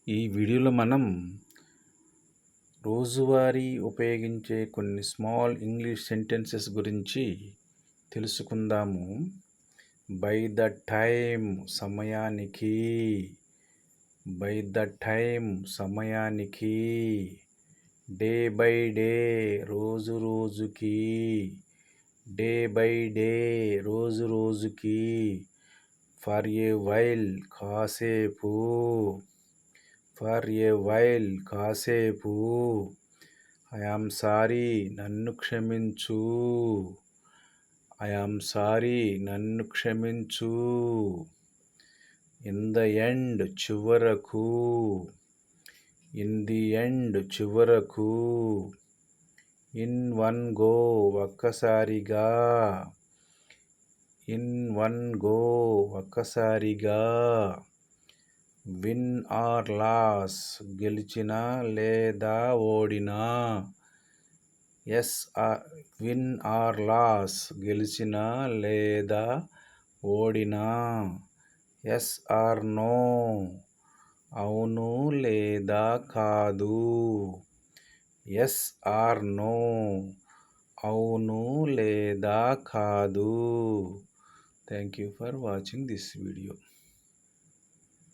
ఈ వీడియోలో మనం రోజువారీ ఉపయోగించే కొన్ని స్మాల్ ఇంగ్లీష్ సెంటెన్సెస్ గురించి తెలుసుకుందాము. బై ద టైమ్ సమయానికి, బై ద టైమ్ సమయానికి, డే బై డే రోజు రోజుకి, డే బై డే రోజు రోజుకి, ఫర్ ఏ వైల్ కాసేపు, ఫర్ ఏ వైల్ కాసేపు, ఐ యామ్ సారీ నన్ను క్షమించు, ఐ యామ్ సారీ నన్ను క్షమించు, ఇన్ ద ఎండ్ చివరకు, ఇన్ ది ఎండ్ చివరకు, ఇన్ వన్ గో ఒక్కసారిగా, ఇన్ వన్ గో ఒక్కసారిగా, విన్ ఆర్ లాస్ గెలిచినా లేదా ఓడినా, విన్ ఆర్ లాస్ గెలిచినా లేదా ఓడినా, ఎస్ ఆర్ నో అవును లేదా కాదు, ఎస్ ఆర్ నో అవును లేదా కాదు. Thank you for watching this video.